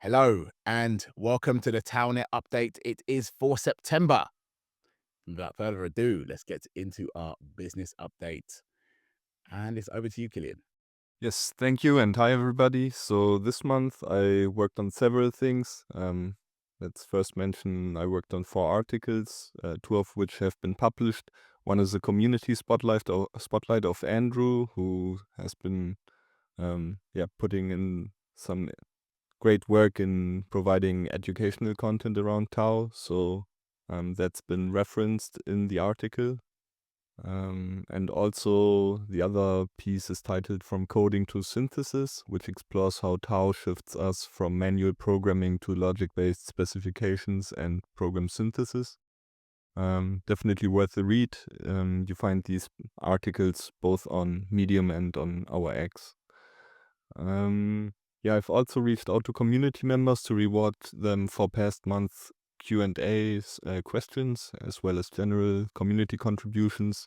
Hello and welcome to the Townet update. It is for September. Without further ado, let's get into our business update. And it's over to you, Kilian. Yes, thank you, and hi everybody. So this month I worked on several things. Let's first mention I worked on 4 articles, two of which have been published. One is a community spotlight of Andrew, who has been putting in some great work in providing educational content around Tau. So that's been referenced in the article. And also the other piece is titled From Coding to Synthesis, which explores how Tau shifts us from manual programming to logic-based specifications and program synthesis. Definitely worth a read. You find these articles both on Medium and on our X. I've also reached out to community members to reward them for past month's Q&As, questions, as well as general community contributions.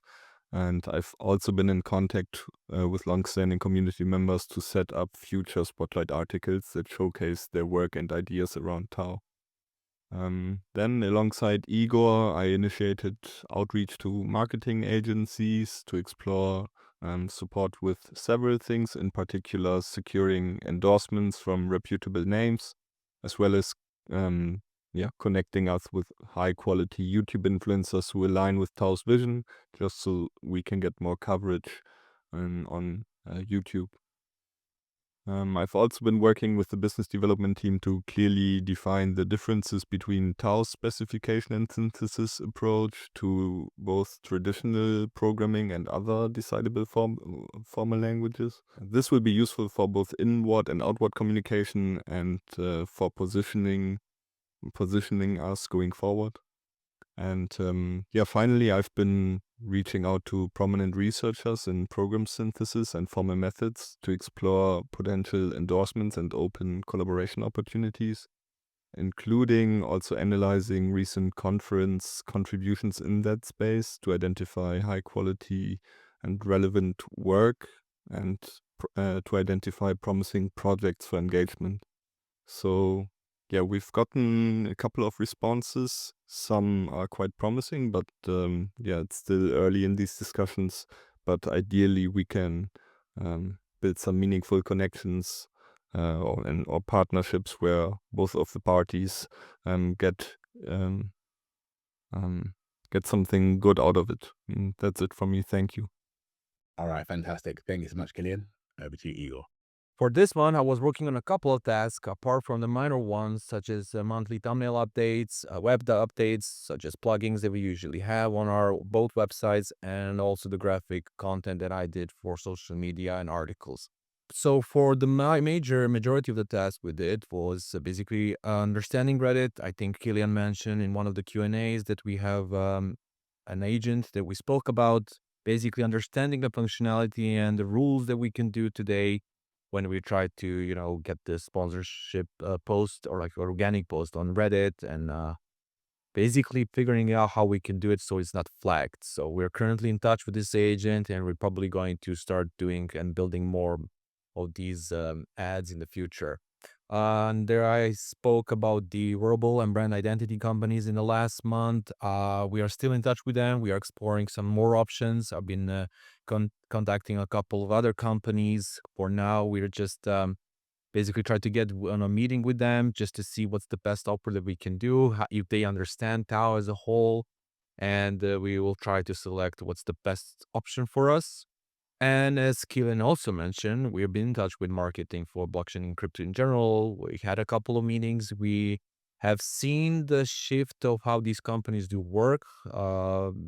And I've also been in contact with longstanding community members to set up future Spotlight articles that showcase their work and ideas around Tau. Then, alongside Igor, I initiated outreach to marketing agencies to explore support with several things, in particular securing endorsements from reputable names, as well as connecting us with high-quality YouTube influencers who align with Tau's vision, just so we can get more coverage on YouTube. I've also been working with the business development team to clearly define the differences between Tau's specification and synthesis approach to both traditional programming and other decidable formal languages. This will be useful for both inward and outward communication and for positioning us going forward. And finally, I've been reaching out to prominent researchers in program synthesis and formal methods to explore potential endorsements and open collaboration opportunities, including also analyzing recent conference contributions in that space to identify high quality and relevant work and to identify promising projects for engagement. So yeah, we've gotten a couple of responses. Some are quite promising, but it's still early in these discussions. But ideally, we can build some meaningful connections or partnerships where both of the parties get something good out of it. That's it from me. Thank you. All right, fantastic. Thank you so much, Kilian. Over to you, Igor. For this one, I was working on a couple of tasks apart from the minor ones, such as monthly thumbnail updates, updates, such as plugins that we usually have on our both websites, and also the graphic content that I did for social media and articles. So for the majority of the tasks we did was basically understanding Reddit. I think Kilian mentioned in one of the Q&As that we have an agent that we spoke about, basically understanding the functionality and the rules that we can do today when we try to, get the sponsorship post or like organic post on Reddit and basically figuring out how we can do it so it's not flagged. So we're currently in touch with this agent and we're probably going to start doing and building more of these ads in the future. And there I spoke about the wearable and brand identity companies in the last month. We are still in touch with them. We are exploring some more options. I've been contacting a couple of other companies. For now, we're just basically try to get on a meeting with them just to see what's the best offer that we can do, if they understand Tao as a whole, and we will try to select what's the best option for us. And as Keelan also mentioned, we've been in touch with marketing for blockchain and crypto in general. We had a couple of meetings. We have seen the shift of how these companies do work.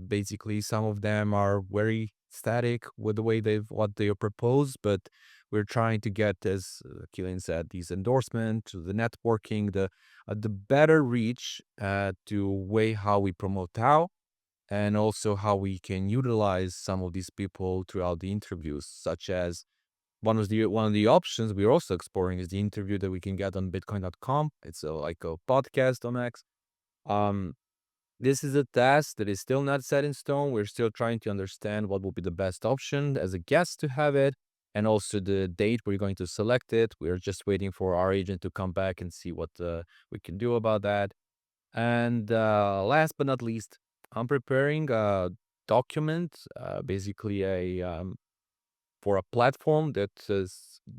Basically, some of them are very static with the way what they propose, but we're trying to get, as Keelan said, these endorsements, the networking, the better reach to way how we promote Tao and also how we can utilize some of these people throughout the interviews, such as one of the options we're also exploring is the interview that we can get on Bitcoin.com. It's like a podcast on X. This is a task that is still not set in stone. We're still trying to understand what will be the best option as a guest to have it. and also the date we're going to select it. We're just waiting for our agent to come back and see what we can do about that. And last but not least, I'm preparing a document, basically for a platform that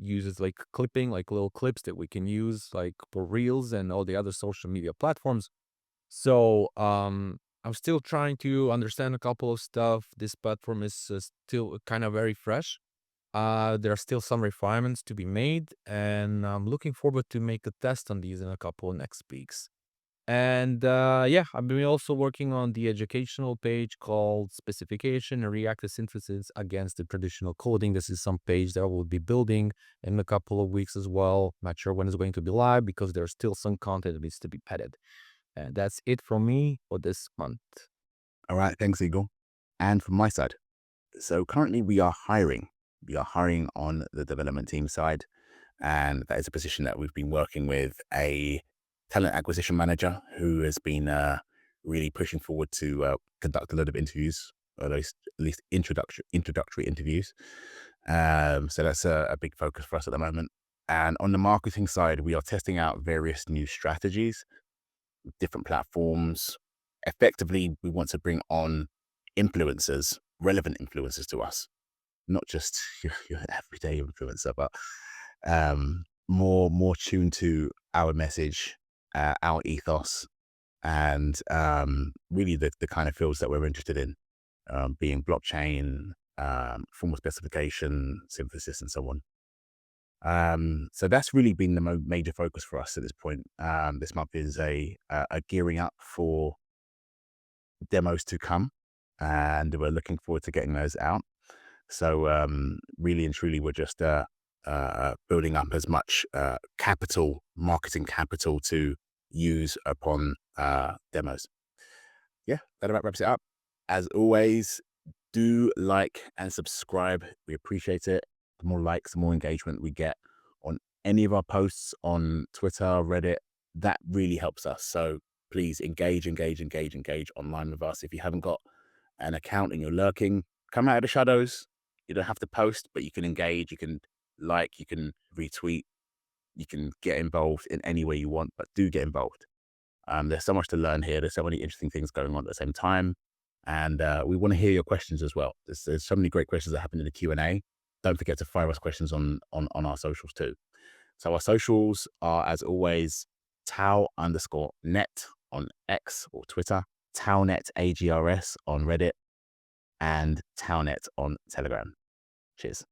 uses like clipping, like little clips that we can use like for Reels and all the other social media platforms. So I'm still trying to understand a couple of stuff. This platform is still kind of very fresh. There are still some refinements to be made, and I'm looking forward to make a test on these in a couple of next weeks. And yeah, I've been also working on the educational page called Specification and Reactive Synthesis Against the Traditional Coding. This is some page that I will be building in a couple of weeks as well. Not sure when it's going to be live because there's still some content that needs to be added. And that's it from me for this month. All right, thanks, Igor. And from my side, so currently we are hiring. We are hiring on the development team side, and that is a position that we've been working with a talent acquisition manager who has been really pushing forward to conduct a lot of interviews, or at least introductory interviews. So that's a big focus for us at the moment. And on the marketing side, we are testing out various new strategies, different platforms. Effectively, we want to bring on influencers, relevant influencers to us, not just your everyday influencer, but more tuned to our message, our ethos, and really the kind of fields that we're interested in, being blockchain, formal specification, synthesis, and so on. So that's really been the major focus for us at this point. This month is a gearing up for demos to come, and we're looking forward to getting those out. So really and truly, we're just building up as much marketing capital to use upon demos. Yeah, that about wraps it up. As always, do like and subscribe. We appreciate it. The more likes, the more engagement we get on any of our posts on Twitter, Reddit, that really helps us. So please engage online with us. If you haven't got an account and you're lurking, come out of the shadows. You don't have to post, but you can engage, you can like, you can retweet, you can get involved in any way you want, but do get involved. There's so much to learn here. There's so many interesting things going on at the same time. And we want to hear your questions as well. There's so many great questions that happen in the Q&A. Don't forget to fire us questions on our socials too. So our socials are, as always, Tau_net on X or Twitter, TauNet Agrs on Reddit, and TauNet on Telegram. Cheers.